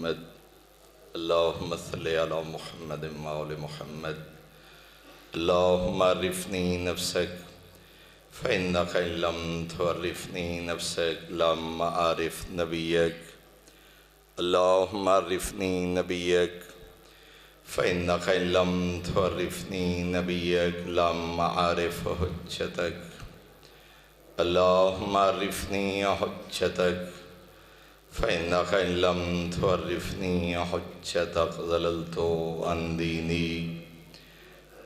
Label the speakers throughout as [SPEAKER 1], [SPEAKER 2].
[SPEAKER 1] محمد اللهم صل على محمد وآل محمد اللهم عرفني نفسك فإنك إن لم تعرفني نفسك لم أعرف نبيك اللهم عرفني نبيك فإنك إن لم تعرفني نبيك لم أعرف حجتك اللهم عرفني حجتك فإنك إن لم تعرفني حجتك ضللت عن ديني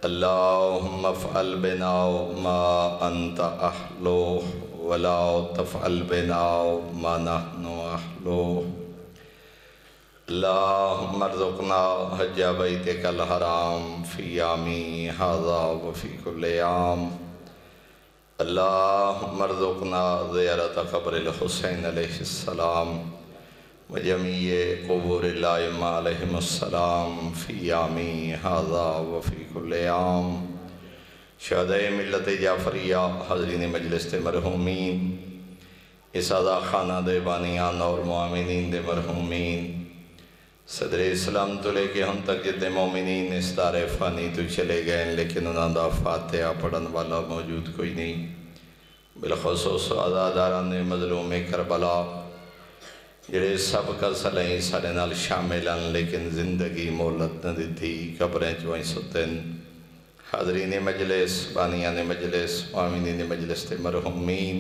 [SPEAKER 1] اللهم افعل بنا ما أنت أهله ولا تفعل بنا ما نحن أهله اللهم ارزقنا حج بيتك الحرام في عامي هذا وفي كل عام اللهم ارزقنا زيارة قبر الحسين عليه السلام وجميع قبور الأئمة عليهم السلام في عامي هذا وفي كل عام شہدائے ملت جعفریہ حاضرین مجلس دے مرحومین اسادہ خانہ دے بانیان اور معامنین دے مرحومین صدر اسلام تو لے کے ہم تک جتنے مومنین اس دار فانی تو چلے گئے لیکن انہاں دا فاتحہ پڑھن والا موجود کوئی نہیں بالخصوص عزاداران مظلوم کربلا جڑے سب کا صلحیں سارے نال شاملان لیکن زندگی مولت نہ دیتی قبریں چوائیں ستن حاضرین مجلس بانیان مجلس معامنین مجلس تے مرحومین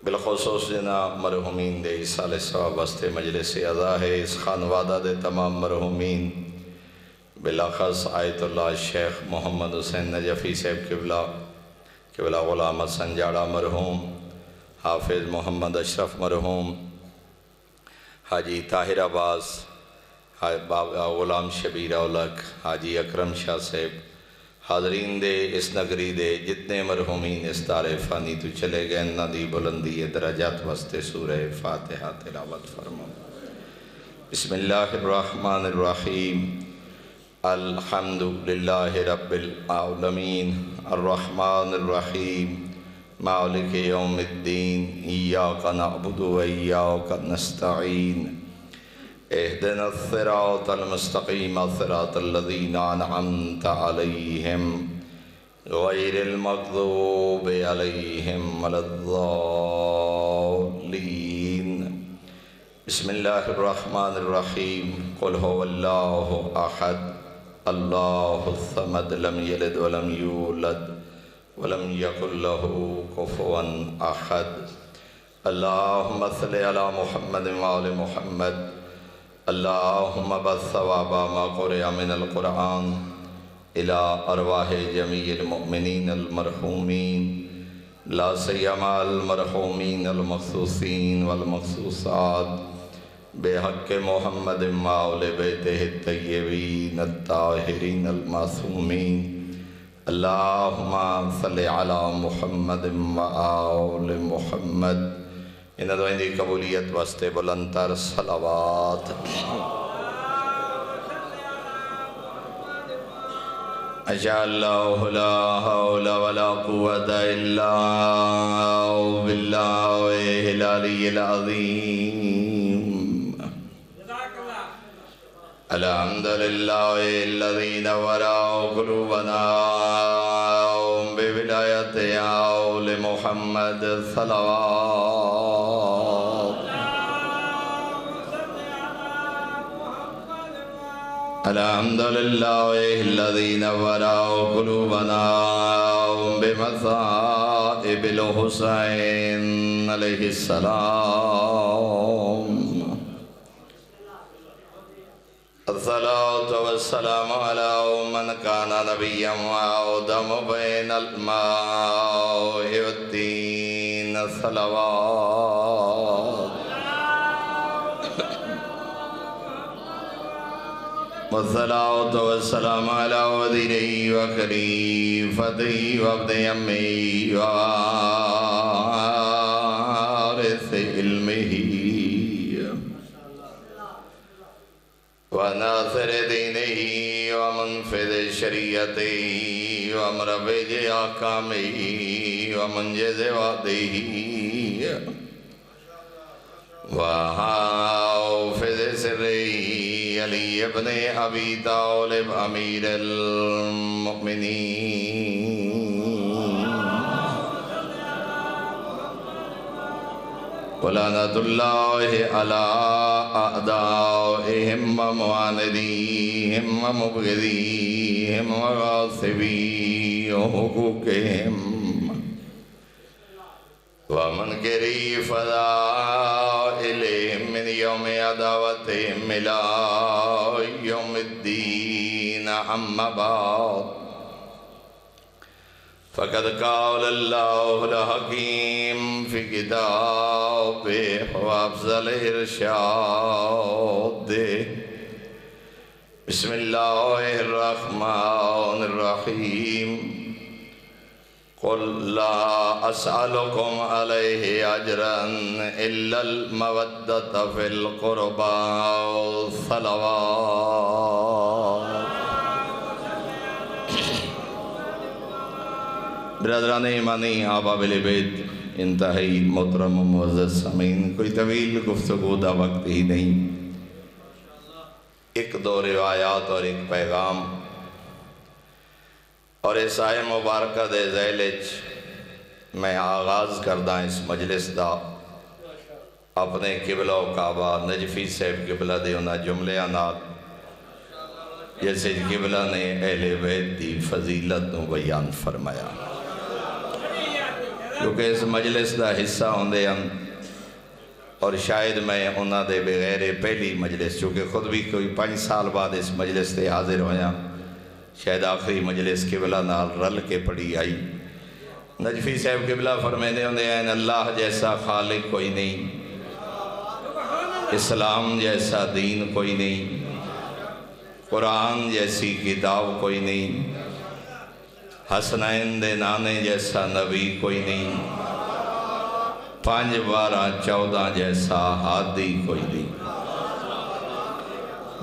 [SPEAKER 1] بالخصوص جنا مرحومین دے سال ثواب واسطے مجلس اعضا ہے اس خانوادہ دے تمام مرحومین بلاخص آیت اللہ شیخ محمد حسین نجفی صاحب قبلہ غلام حسن جاڑا مرحوم حافظ محمد اشرف مرحوم حاجی طاہر عباس غلام شبیر اولک حاجی اکرم شاہ صاحب حاضرین دے اس نگری دے جتنے مرحومین اس دار فانی تو چلے گئے انہاں دی بلندی درجات واسطے سورہ فاتحہ تلاوت فرمو بسم اللہ الرحمن الرحیم الحمد للہ رب العالمین الرحمن الرحیم مالک یوم الدین ایاک نعبد و ایاک نستعین اہدنا الصراط المستقیم صراط الذین انعمت علیہم غیر المغضوب علیہم ولا الضالین بسم اللہ الرحمن الرحیم قل هو اللہ احد اللہ الصمد لم یلد ولم یولد ولم یکن له کفوا احد اللہم صل علی محمد وآل محمد اللہم بس ثواب ما قرئ من القرآن الى ارواح جمیع المؤمنین المرحومین لا سیما المرحومین المخصوصین والمخصوصات بحق محمد وآل بیتہ الطیبین الطاہرین المعصومین اللہم صل علی محمد وآل محمد انہاں دعائیں دی قبولیت واسطے بلندتر صلوات اجعل اللہ لا حول ولا قوة الا باللہ العلی العظیم الحمدللہ الذین وراء قلوبنا بولایت آل محمد صلوات الحمدللہ الذین وراء قلوبنا بمصائب الحسین علیہ السلام الصلاة والسلام على من كان نبيا وآدم بين الماء والدين صلوات والصلاة والسلام على وزيره وخليفته وابن أمه ووارث علمه وناصر دینه ومنفذ شریعته ومربج احکامه ومنجز وعده وحافظ سره علی ابن ابی طالب امیر المؤمنین ولعنۃ اللہ علی اعدائہم ومعاندیہم ومبغضیہم وغاصبی حقوقہم ومنکری فضائلہم من یوم عداوتہم الى یوم الدین اما بعد فقد قال اللہ الحکیم فی کتابہ وافضل ارشاد بسم اللہ الرحمن الرحیم قل لا اسألکم علیہ اجرا الا المودۃ فی القربى والصلوات۔ برادران ایمانی، احباب اہل بیت، انتہائی محترم و معزز سامعین، کوئی طویل گفتگو دا وقت ہی نہیں، ایک دو روایات اور ایک پیغام اور اس آئے مبارکہ دے ذیلچ میں آغاز کردہ اس مجلس دا اپنے قبلہ و کعبہ نجفی صاحب قبلہ دے انہا جملے آنات جیسے قبلہ نے اہل بیت دی فضیلت نو بیان فرمایا، کیونکہ اس مجلس دا حصہ ہوندے ہیں اور شاید میں انہا دے بغیر پہلی مجلس، چونکہ خود بھی کوئی 5 سال بعد اس مجلس تے حاضر ہویا، شاید آخری مجلس قبلہ نال رل کے پڑھی آئی۔ نجفی صاحب قبلہ فرمینے ہوندے ہیں اللہ جیسا خالق کوئی نہیں، اسلام جیسا دین کوئی نہیں، قرآن جیسی کتاب کوئی نہیں، حسنین دے نانے جیسا نبی کوئی نہیں، 5 12 14 جیسا ہادی کوئی نہیں۔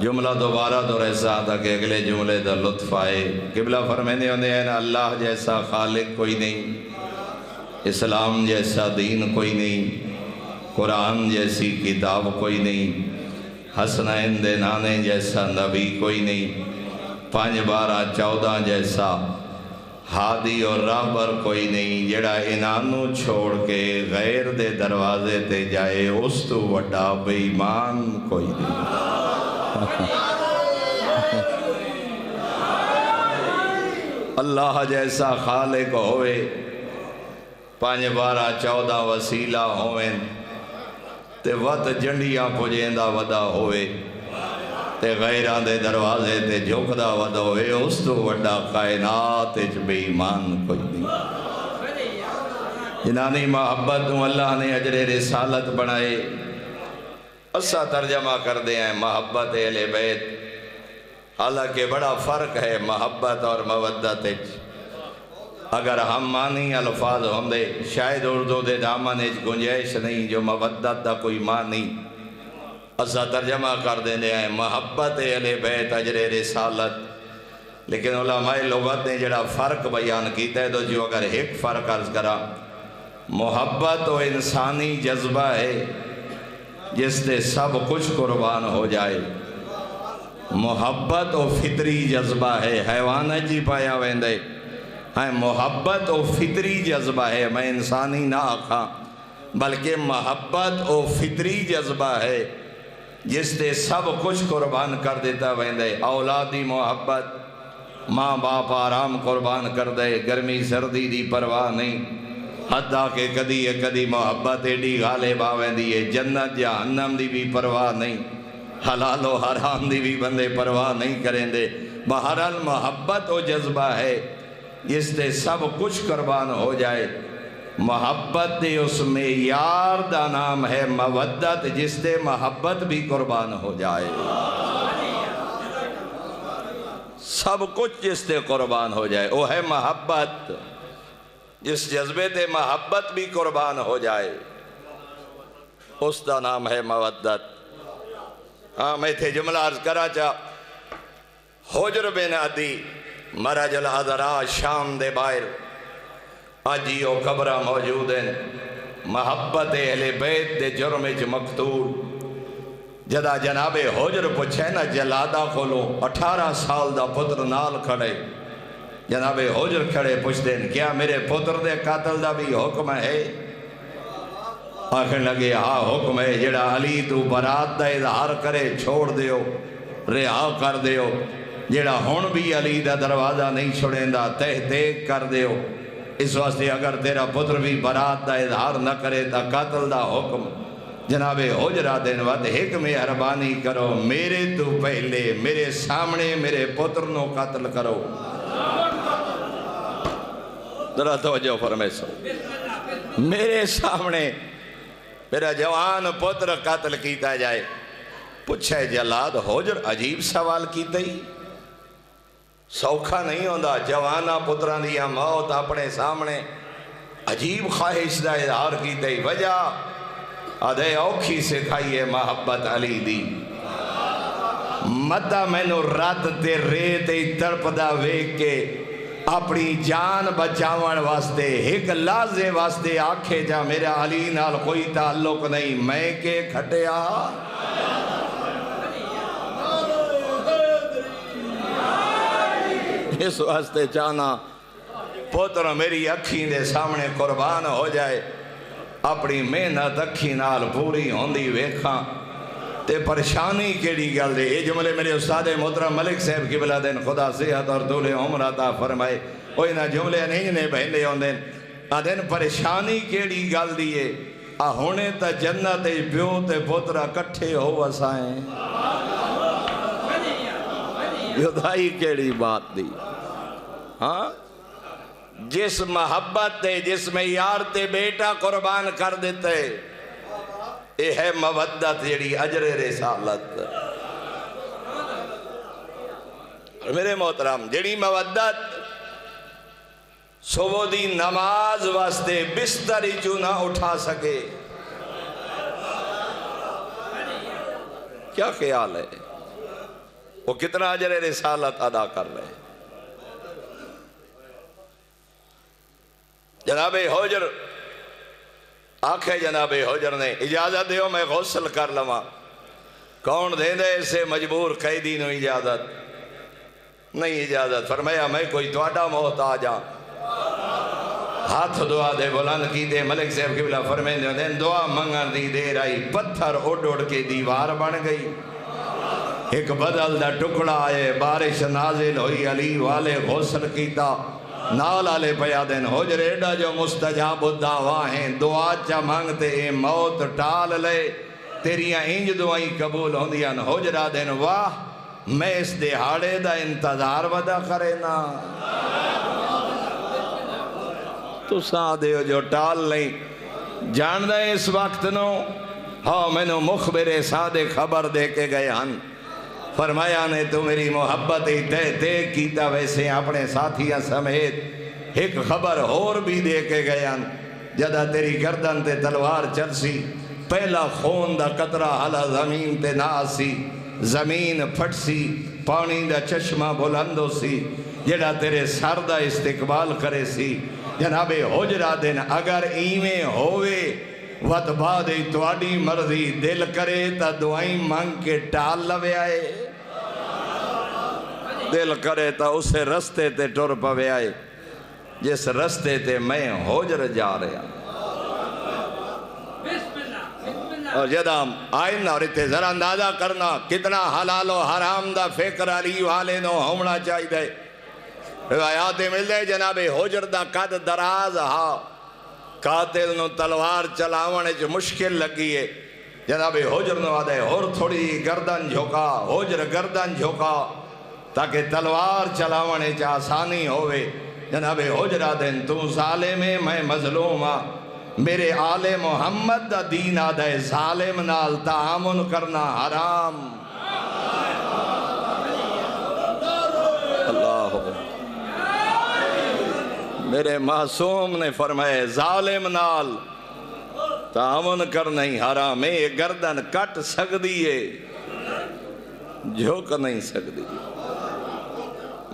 [SPEAKER 1] جملہ دوبارہ تو ایسا تھا کہ اگلے جملے دا لطف آئے۔ قبلہ فرمینے ہوندے ہیں اللہ جیسا خالق کوئی نہیں، اسلام جیسا دین کوئی نہیں، قرآن جیسی کتاب کوئی نہیں، حسنین دے نانے جیسا نبی کوئی نہیں، 5 12 14 جیسا ہادی اور راہبر کوئی نہیں، جڑا انہانوں چھوڑ کے غیر دے دروازے تے جائے اس تو وڈا بے ایمان کوئی نہیں۔ اللہ جیسا خالق ہوئے، 5 12 14 وسیلہ ہوئے، تے وقت جنڈیاں پجیندہ ودا ہوئے، تے غیران دے دروازے تے جھکدہ ودا ہوئے، اس تو وڈا کائنات اچ بے ایمان کوئی نہیں۔ جنانی محبت اللہ نے اجر رسالت بنائے، اسا ترجمہ کر دے ہیں محبت اہل بیت، حالانکہ بڑا فرق ہے محبت اور مودت۔ اگر ہم معنی الفاظ ہوندے شاید اردو دے دامن گنجائش نہیں جو مودت دا کوئی معنی، اسا ترجمہ کر دینے ہیں محبت اہل بیت اجر رسالت، لیکن علماء لغت نے جڑا فرق بیان کیتا ہے تو جو اگر ایک فرق عرض کرا، محبت و انسانی جذبہ ہے جس سے سب کچھ قربان ہو جائے، محبت و فطری جذبہ ہے، حیوانہ جی پایا ویندے ہیں، محبت و فطری جذبہ ہے، میں انسانی نہ آکھاں بلکہ محبت و فطری جذبہ ہے جس سے سب کچھ قربان کر دیتا ویندے، اولادی محبت، ماں باپ آرام قربان کر دے، گرمی سردی دی پرواہ نہیں، حتیٰ کہ کدی محبت ایڈی غالب آویندی ہے، جنت جہنم دی بھی پرواہ نہیں، حلال و حرام دی بھی بندے پرواہ نہیں کریں دے، بہرحال محبت و جذبہ ہے جس سے سب کچھ قربان ہو جائے۔ محبت دے اس میں یار دا نام ہے مودت، جس سے محبت بھی قربان ہو جائے، سب کچھ جس سے قربان ہو جائے، وہ ہے محبت، جس جذبے تے محبت بھی قربان ہو جائے، اس دا نام ہے مودت۔ ہاں میں تھے جملہ عرض کرا چاہ، حجر بن عدی مرج العذراء شام دے باہر آجی و قبرہ موجود ہیں، محبت اہل بیت دے جرم اچ مقتول، جدا جناب حجر پوچھے نا جلادہ کھولو 18 سال دا پتر نال کھڑے جناب حجر کھڑے پوچھ دیں کیا میرے پتر دے قاتل دا بھی حکم ہے؟ آخر لگے ہاں حکم ہے جڑا علی تو برات دا اظہار کرے چھوڑ دیو رہا کر دیو جڑا ہون بھی علی دا دروازہ نہیں چھوڑیں دا تہ دیکھ کر دیو اس واسطے اگر تیرا پتر بھی برات دا اظہار نہ کرے تا قاتل دا حکم جناب حجرہ دن ود ایک مہربانی کرو میرے تو پہلے میرے سامنے میرے پتر نو قتل کرو ذرا توجہ فرمائے سو میرے سامنے میرا جوان پتر قتل کیتا جائے پوچھے جلاد حجر عجیب سوال کیتا ہی سوکھا نہیں ہوندہ جوانا پتران دیا موت اپنے سامنے عجیب خواہش دا اظہار کیتا ہی وجہ آدھے اوکھی سکھائیے محبت علی دی مدہ میں نو رات تے ریتے تڑپ دا ویک کے اپنی جان بچاون واسطے ایک لازے واسطے آکھے جا میرا علی نال کوئی تعلق نہیں میں کے کھٹیا اس واسطے چاہنا پتر میری اکھیں دے سامنے قربان ہو جائے اپنی محنت اکھی نال پوری ہوندی ویکھاں تے پریشانی کیڑی گل دے یہ جملے میرے استاد محترم ملک صاحب کی بلا دین خدا صحت اور طول عمر عطا فرمائے کوئی نہ جملے نہیں نے بہندے ہوندے آدھن پریشانی کیڑی گل دیئے آ ہونے تا جنت پیو تے پترہ کٹھے ہو وسائیں یدائی کیڑی بات دی ہاں جس محبت تے جس میں یار تے بیٹا قربان کر دیتے اے ہے مودت جڑی اجر رسالت اور میرے محترم جڑی مودت صبح دی نماز واسطے بستری چوں نہ اٹھا سکے کیا خیال ہے وہ کتنا اجر رسالت ادا کر رہے جناب حجر آنکھیں جناب حجر نے اجازت دیو میں غسل کر لما کون دے دے اسے مجبور قیدی نو اجازت نہیں اجازت فرمایا میں کوئی توڑا محتاج ہاں ہاتھ دعا دے بلند کی دے ملک صاحب کی بلا فرمائیں دے دعا منگن دی دیر آئی پتھر اڑ اڑ کے دیوار بن گئی ایک بدل دا ٹکڑا آئے بارش نازل ہوئی علی والے غسل کیتا نال آلے پیادن حجر ایڈا جو مستجاب الدعویٰ ہیں دعا چا مانگتے اے موت ٹال لے تیریاں انج دعائیں قبول ہوں دیاں حجرہ دن واہ میں اس دہاڑے دا انتظار ودا کرے نا تو سادے ہو جو ٹال نہیں جان دے اس وقت نو ہاں میں نو مخبر سادے خبر دے کے گئے ہن فرمایا نے تو میری محبت ہی تے کیتا ویسے اپنے ساتھیاں سمیت ایک خبر اور بھی دے کے گیا جدہ تیری گردن تے تلوار چلسی پہلا خون دا قطرہ حلا زمین تے ناسی زمین پھٹسی پانی دا چشمہ بلندو سی جڑا تیرے سر دا استقبال کرے سی جناب حجرہ دن اگر ایمیں ہوئے وقت بعد تواڈی مرضی دل کرے تا دعائیں مانگ کے ٹال لوے آئے دل کرے تا اسے رستے تے ٹر پوے آئے جس رستے تے میں حجر جا رہا اور جدام آئین اور اتے ذرا اندازہ کرنا کتنا حلال و حرام دا فکر علی والے نو ہونا چاہی دے روایات مل دے جناب حجر دا قد دراز ہا قاتل نو تلوار چلاونے جو مشکل لگی ہے جناب حجر نو آدھے اور تھوڑی گردن جھوکا حجر گردن جھوکا تاکہ تلوار چلاونے چا آسانی ہوئے جناب حجر آدھے تو ظالم ہے میں مظلوم ہاں میرے آل محمد دا دین آدھے ظالم نال تعامل کرنا حرام اللہ میرے معصوم نے فرمائے ظالم نال تعامل کرنا ہی حرام ہے یہ گردن کٹ سکتی ہے جھوک نہیں سکتی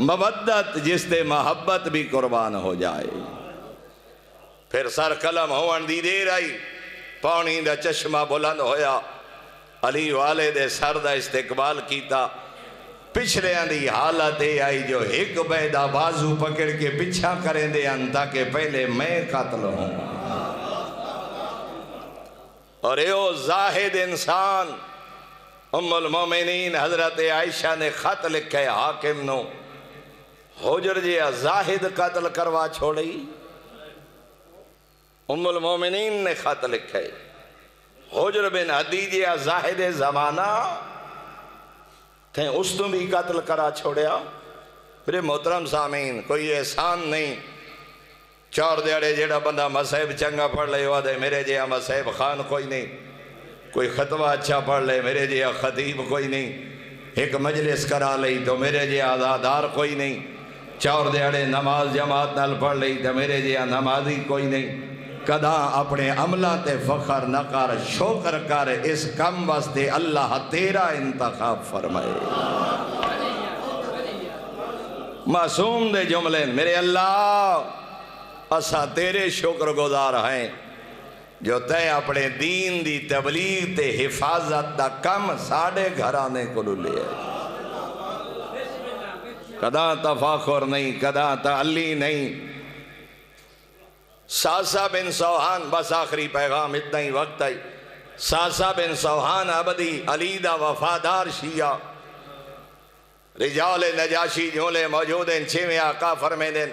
[SPEAKER 1] مودت جس تے محبت بھی قربان ہو جائے پھر سر قلم ہون دی دیر آئی پانی دا چشمہ بلند ہویا علی والے دے سر دا استقبال کیتا، پچھلے دی حالت آئی جو ایک بیدہ بازو پکڑ کے پچھا کریں دے تاکہ پہلے میں قتل ہوں۔ اور ایو زاہد انسان ام المومنین حضرت عائشہ نے خط لکھے حاکم نو، حجر جیا زاہد قتل کروا چھوڑی۔ ام المومنین نے خط لکھے حجر بن عدی جیا زاہد زمانہ تھے، اس تو بھی قتل کرا چھوڑیا۔ میرے محترم سامعین، کوئی احسان نہیں، چار دیڑے جیڑا بندہ مسائب چنگا پڑھ لے وعدے میرے جیا مسائب خان کوئی نہیں، کوئی خطبہ اچھا پڑھ لے میرے جیا خطیب کوئی نہیں، ایک مجلس کرا لئی تو میرے جیا عزادار کوئی نہیں، چار دیڑے نماز جماعت نال پڑھ لئی تو میرے جیا نمازی کوئی نہیں۔ کداں اپنے عملہ تے فخر نہ کر، شکر کر، اس کم واسطے اللہ تیرا انتخاب فرمائے۔ معصوم دے جملے میرے اللہ اسا تیرے شکر گزار ہیں جو تے اپنے دین دی تبلیغ تے حفاظت دا کم ساڑے گھرانے کو لے کداں تفاخر نہیں، کداں تعلی نہیں۔ ساسا بن سوحان، بس آخری پیغام اتنا ہی وقت ہے، ساسا بن سوحان عبدی علی دا وفادار شیعہ، رجال نجاشی جھولے موجود ہیں، چھویں آقا فرمیدن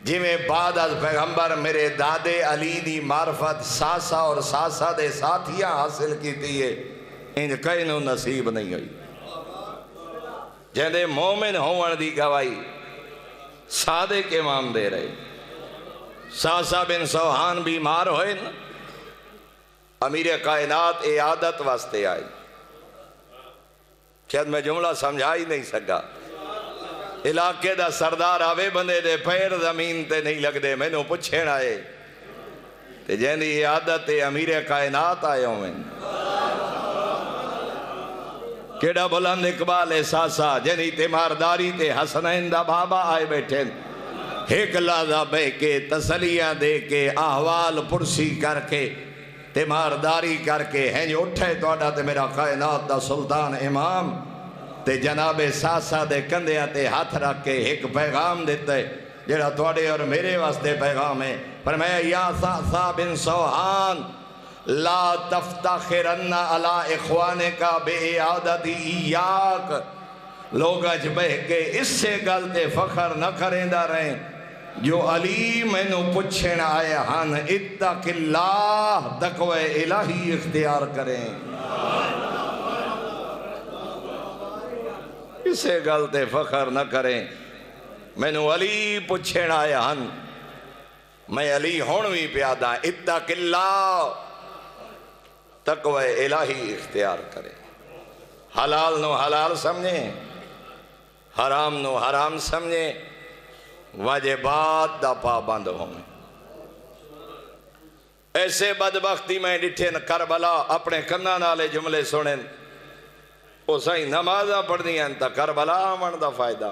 [SPEAKER 1] جی میں بعد از پیغمبر میرے دادے علی دی معرفت ساسا اور ساسا دے ساتھیاں حاصل کی تیئے، انج کئنوں نصیب نہیں ہوئی۔ جہاں مومن ہون دی گوائی صادق امام دے رہے۔ ساسا بن سوحان بیمار ہوئے نا، امیر کائنات عیادت واسطے آئی، شاید میں جملہ سمجھا ہی نہیں سکا۔ علاقے دا سردار آوے بندے دے پیر زمین تے نہیں لگ دے، میں نے پوچھیں آئے تے جہنی عیادت امیر کائنات آئے ہوئے کیڑا بلند اقبال ساسا جہنی تیمارداری تے حسنین دا بابا آئے بیٹھے، ایک لحظہ بے کے تسلیاں دے کے احوال پرسی کر کے تیمارداری کر کے ہیں جو اٹھے توڑا تے میرا کائنات دا سلطان امام تے جناب ساسا دے کندیاں تے ہاتھ رکھ کے ایک پیغام دیتے جڑا توڑے اور میرے واسطے پیغام ہے۔ فرمایا یا ساسا بن سوحان لا تفتخرن علی اخوانکا بے اعادتی ایاک، لوگ اج بہ کے اس سے گلتے فخر نہ کریں دا رہیں جو علی میں نو پچھن آئے ہن، اتق اللہ تقوی الہی اختیار کریں۔ اس سے گلتے فخر نہ کریں، میں نو علی پچھن آئے ہن، میں علی ہونوی پیادا، اتق اللہ تقوی الہی اختیار کریں۔ حلال نو حلال سمجھیں، حرام نو حرام سمجھیں، واجبات دا پابند ہوں۔ ایسے بدبختی میں ڈٹھے کربلا اپنے کنہ نالے جملے سنیں، وہ صحیح نمازہ پڑھ دیا انتا کربلا آمن دا فائدہ۔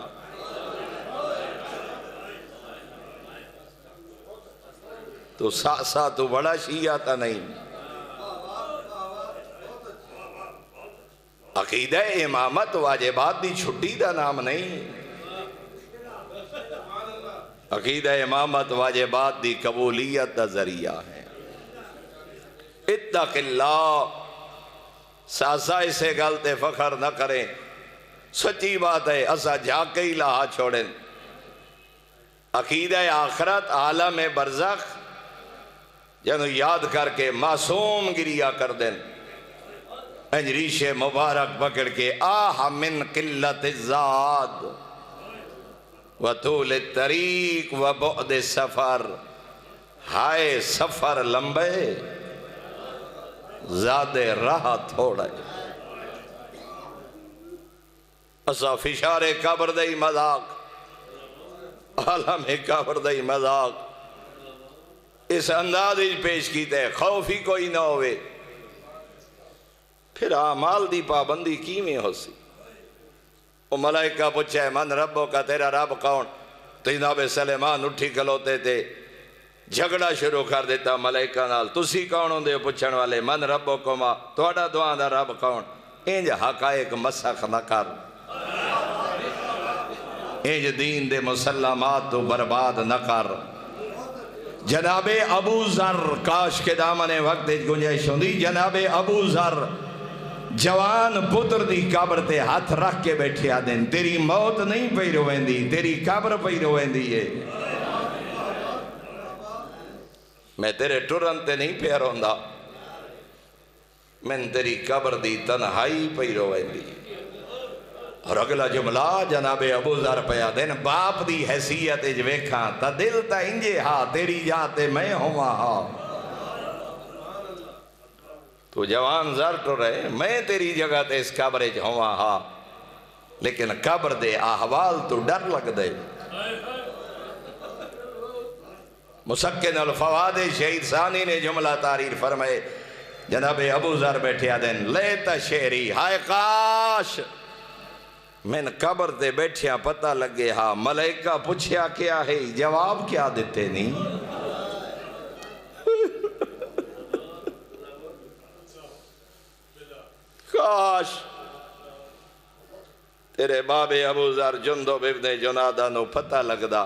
[SPEAKER 1] تو ساسا تو بڑا شیعہ تا نہیں، عقیدہ امامت واجبات دی چھٹی دا نام نہیں، عقیدہ امامت واجبات دی قبولیت دا ذریعہ ہے۔ اتق اللہ، ساسا اسے گلتے فخر نہ کریں، سچی بات ہے اسا جھاکے ہی لہا چھوڑیں۔ عقیدہ آخرت عالم برزخ جنہوں یاد کر کے معصوم گریا کر دیں، انجریش مبارک پکڑ کے آہ من قلت الزاد وطول الطریق وبعد سفر، ہائے سفر لمبے زیادہ راہ تھوڑے۔ اسا فشار قبر دئی مذاق، عالم قبر دئی مذاق اس انداز پیش کیتے، خوف ہی کوئی نہ ہوئے، پھر اعمال دی پابندی کی میں ہو سی۔ وہ ملائکہ پوچھے من ربوں کا، تیرا رب کون؟ تو جناب سلیمان اٹھی کھلوتے تھے، جھگڑا شروع کر دیتا ملائکہ نال، تسی کون ہوندے ہو پوچھن والے، من ربکما، تہاڈا دعاں دا رب کون؟ انج حقائق مسخ نہ کر، انج دین دے مسلمات تو برباد نہ کر۔ جناب ابو ذر، کاش کے دامن وقت گنجائش ہوندی، جناب ابو ذر جوان پتر دی قبر تے ہاتھ رکھ کے بیٹھے آدیں، تیری موت نہیں پئی رویندی، تیری قبر پئی رویندی ہے، میں تیرے ٹرن تے نہیں پیا روندا، میں تیری قبر دی تنہائی پئی رویندی۔ اور اگلا جملہ جناب ابو ذر پیا دین، باپ دی حیثیت اج ویکھاں تا دل تا انجے ہا، تیری جاتے میں ہوا ہا۔ تو جوان ذر تو رہے، میں تیری جگہ تے اس قبر اج ہوا ہا، لیکن قبر دے احوال تو ڈر لگ دے۔ مسکن الفواد شہید ثانی نے جملہ تحریر فرمائے، جناب ابو ذر بیٹھے آدین، لیتا شہری، ہائے کاش میں قبر دے بیٹھیا پتہ لگے ہاں، ملائکہ پوچھیا کیا ہے، جواب کیا دیتے نہیں۔ کاش تیرے باب ابو ذر جندب ابن جنادہ نو پتہ لگدا،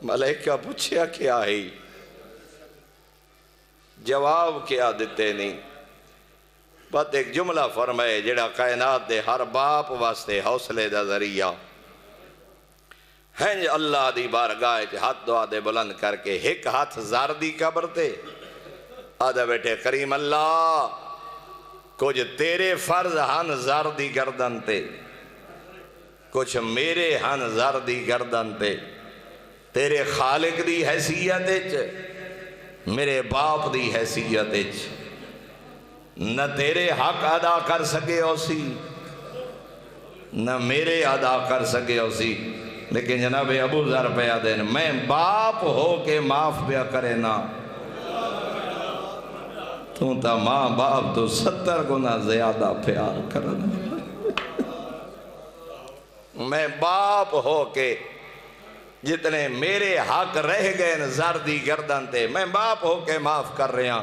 [SPEAKER 1] ملائکہ پوچھیا کیا ہے، جواب کیا دیتے نہیں۔ بات ایک جملہ فرمائے جڑا کائنات دے ہر باپ واسطے حوصلے دا ذریعہ ہیں، اللہ دی بارگاہ ہاتھ دعا دے بلند کر کے ایک ہاتھ ذر دی قبر تے آدھا بیٹھے کریم اللہ، کچھ تیرے فرض ہن ذر دی گردن تے، کچھ میرے ہن ذر دی گردن تے، تیرے خالق دی حیثیت اچ، میرے باپ دی حیثیت اچ، نہ تیرے حق ادا کر سکے اسی، نہ میرے ادا کر سکے اسی، لیکن جناب ابو ذر پیا دین، میں باپ ہو کے معاف پیا کرے نا، تو تا ماں باپ تو 70 گنا زیادہ پیار کرنا، میں باپ ہو کے جتنے میرے حق رہ گئے ذر دی گردن تے، میں باپ ہو کے معاف کر رہا،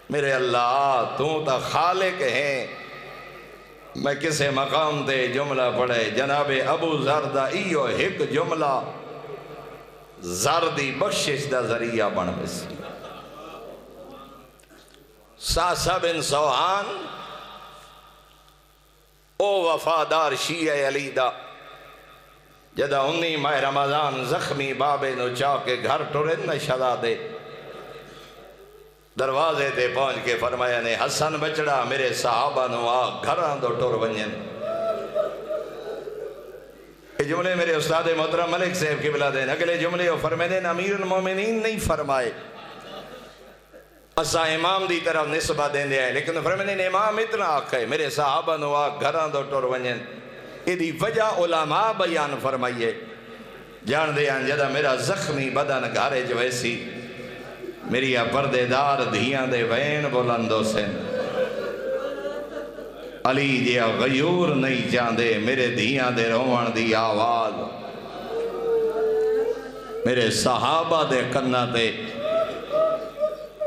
[SPEAKER 1] میرے اللہ تو تا خالق ہیں۔ میں کسے مقام دے جملہ پڑھے، جناب ابو ذر دا ایو ایک جملہ ذر دی بخشش دا ذریعہ بن بسی۔ ساسا بن سوحان او وفادار شیعہ علی دا، جدہ 19 ماہ رمضان زخمی بابے نو چاہ کے گھر ٹورن نہ شدا دے، دروازے تے پہنچ کے فرمایا نے حسن بچڑا میرے صحابہ نو آ گھران دو ٹور ونجن۔ یہ جملے میرے استاد محترم ملک صاحب قبلہ دین، اگلے جملے وہ فرمائے امیر المومنین نہیں فرمائے، اسا امام دی طرف نسبت دیں دے آئے، لیکن فرمائے امام اتنا آکھے میرے صحابہ نو آ گھران دو ٹور ونجن۔ یہ دی وجہ علماء بیان فرمائیے، جان دے آن جدہ میرا زخمی بدن گھارے جو ایسی، میری پردے دار دھیاں دے وین بلندو سن، علی جیا غیور نہیں چاندے، میرے دھیاں دے روان دی آواز، میرے صحابہ دے کنہ دے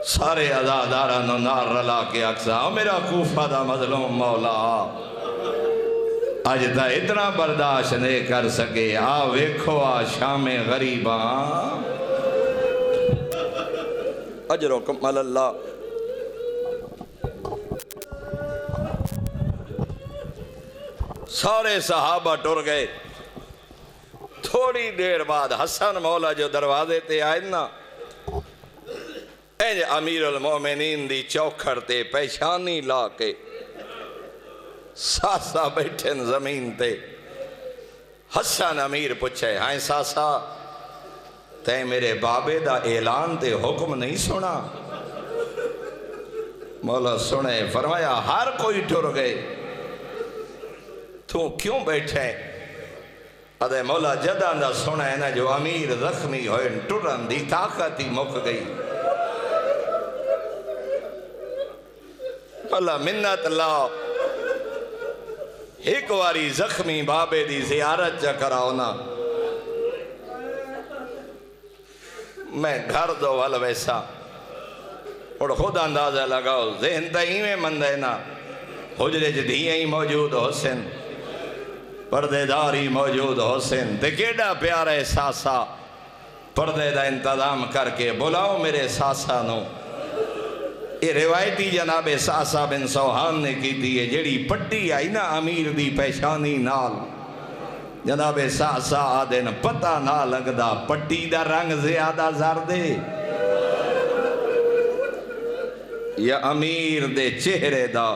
[SPEAKER 1] سارے عزادارانو نار رلا کے اکسا، میرا کوفہ دا مظلوم مولا آج تا اتنا برداشت نہیں کر سکے، آ ویکھو آ شام غریباں، اجرکم اللہ۔ سارے صحابہ ٹر گئے، تھوڑی دیر بعد حسن مولا جو دروازے تے آئے نا، اینج امیر المومنین دی چوکھڑ تے پیشانی لا کے ساسا بیٹھن زمین تے، حسن امیر پوچھے ہائیں ساسا تے میرے بابے دا اعلان تے حکم نہیں سنا؟ مولا سنے، فرمایا ہر کوئی ٹر گئے، تو کیوں بیٹھے؟ ادھے مولا جدہ دا سنے نا جو امیر زخمی ہوئے ٹرن دی طاقت ہی مک گئی۔ مولا منت لاؤ، ایک واری زخمی بابے دی زیارت چا کراؤنا۔ میں گھر دو والا ویسا اور خود اندازہ لگاؤ ذہن تہی میں مندے نا حجرے جدیئیں ہی موجود حسن پردے داری موجود حسن تے کیڑا پیارا احساسا پردے دا انتظام کر کے بلاؤ میرے ساسا نو یہ روایتی جناب ساسا بن سوہان نے کی دیئے جڑی پٹی آئی نا امیر دی پیشانی نال جناب ساسا آدن پتہ نہ لگدا پٹی دا رنگ زیادہ زردے یا امیر دے چہرے دا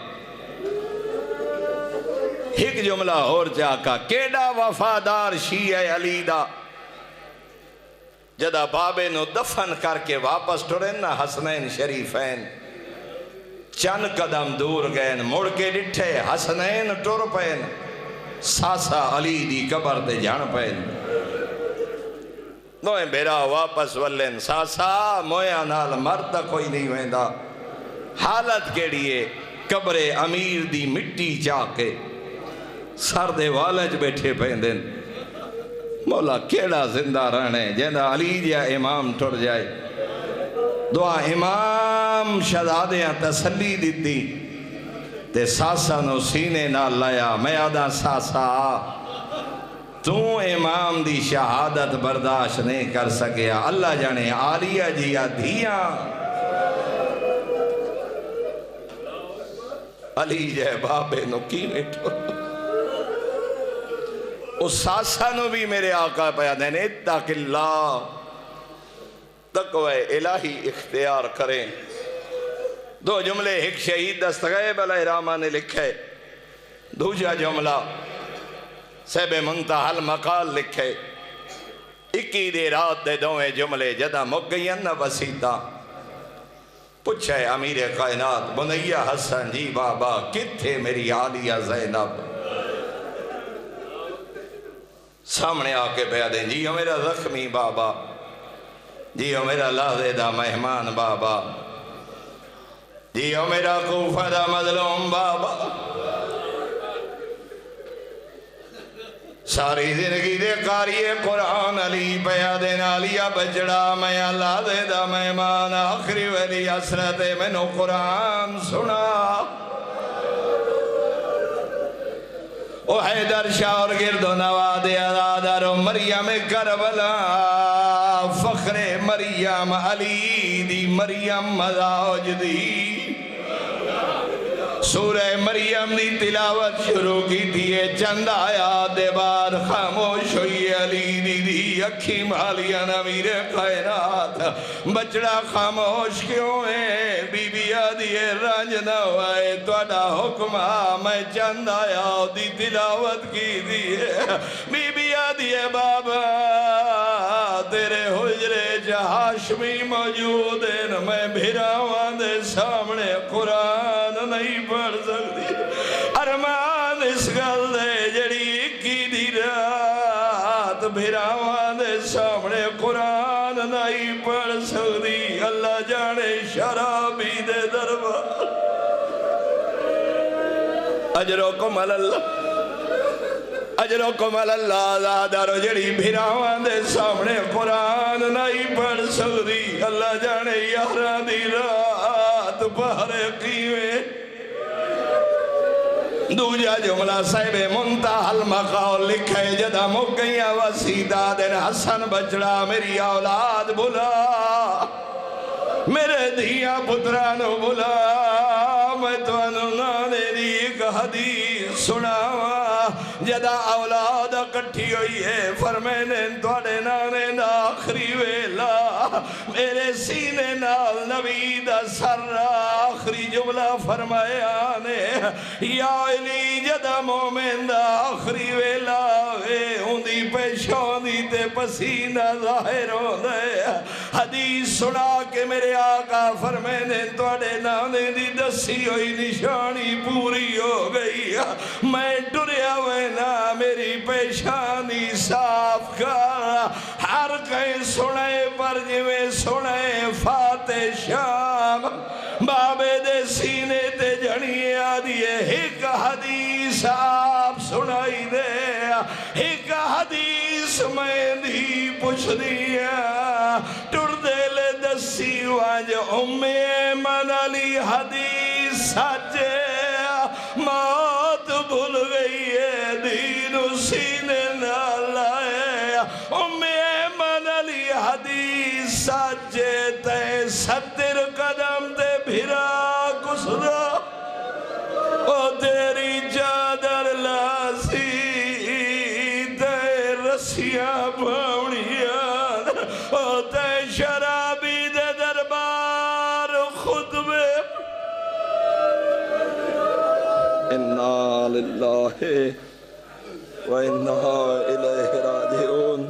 [SPEAKER 1] ایک جملہ اور جاکا کیڑا وفادار شیعہ علی دا جدا بابے نو دفن کر کے واپس ٹرین نا حسنین شریفین چند قدم دور گئن مڑ کے ڈٹھے حسنین ٹر پین ساسا علی دی قبر تے جان پین نویں بیرا واپس ولن ساسا مویا نال مرد کوئی نہیں ویندا حالت کیڑیے قبر امیر دی مٹی چاکے سر دے والج بیٹھے پہندن مولا کیڑا زندہ رہنے جیندہ علی جا امام ٹر جائے دعا امام شہزادیاں تسلی دیتی تے ساسا نو سینے نہ لایا میں آدھا ساسا تو امام دی شہادت برداشت نہیں کر سکیا اللہ جانے آلیہ جیا دھیاں علی جے بابے نو کی بیٹھو اس ساسا نو بھی میرے آقا پہ دینے اتق اللہ تقوی الہی اختیار کریں دو جملے ایک شہید دستغیب علیہ رحمہ نے لکھے دوجہ جملہ سیب منتہا المقال لکھے اکی دے رات دے دوئے جملے جدہ مگین وسیطہ پوچھے امیر کائنات بنیہ حسن جی بابا کتھے میری عالیہ زینب سامنے آکے بیع دیں جی میرا زخمی بابا جی میرا لحظے دا مہمان بابا جی میرا کوفہ دا مظلوم بابا ساری زندگی دے قاری قرآن علی بیع دین علیہ بجڑا میں اللہ دے دا مہمان آخری ولی عصرت میں نو قرآن سنا او حیدر شاہ اور گرد و نواد ادادر و مریم کربلا فخر مریم علی دی مریم مزاج دی سورہ مریم دی تلاوت شروع کی دیئے چند آیات دے بعد خاموش ہوئی علی دی اکھی مالیا نمیر خیرات بچڑا خاموش کیوں ہے بی بی آدھیے رنج نہ ہوئے توڑا حکمہ میں چند آیات دی تلاوت کی دیئے بی بی آدھیے بابا تیرے حجرے جہاشمی موجود ہیں میں بھیراوان دے سامنے قرآن نہیں پڑھ سکتی ارمان اس گل دے جڑی کی دی رات بھیراوان دے سامنے قرآن نہیں پڑھ سکتی اللہ جانے شرابی دے دربار اجرکم اللہ اجرکم اللہ زادر جڑی بھیراوان دے سامنے قرآن نہیں پڑھ سکتی اللہ جانے یارہ دی رات پہرے کیویں دوجہ جملہ صاحب منتہا المقال لکھے جدہ مگیاں وسیدہ دن حسن بچڑا میری اولاد بلا میرے دھیاں پترانو بلا میں توانو نانے دی ایک حدیث سناوا جدہ اولاد کٹھی ہوئی ہے فرمینے توڑے نانے دا آخری ویلا میرے سینے نال نبی دا سر آخری جملہ فرمایا نے یا علی جدہ مومن دا آخری ویلا ہوندی پیشانی تے پسینہ ظاہر ہو دے حدیث سنا کے میرے آقا فرمینے توڑے نانے دی دسی ہوئی نشانی پوری ہو گئی میں ڈریا وینا میری پیشانی صاف کر ہر کہیں سنے پر جویں سنے فاتح شام بابے دے سینے تے جھڑیے آدھیے ایک حدیث آپ سنائی دے ایک حدیث میں دی پوچھ دیا ٹر دے وانج ایمن علی حدیث سچے موت بھول گئی ہے دین سینے نہ لائے ایمن علی حدیث سچے تے 70 قدم تے بھرا گزرا او تیری چادر لاسی تے رسیاں پاؤنیاں او تے شرابی دے دربار خطبے اِنَّا لِلَّهِ وَإِنَّا إِلَيْهِ رَاجِعُونَ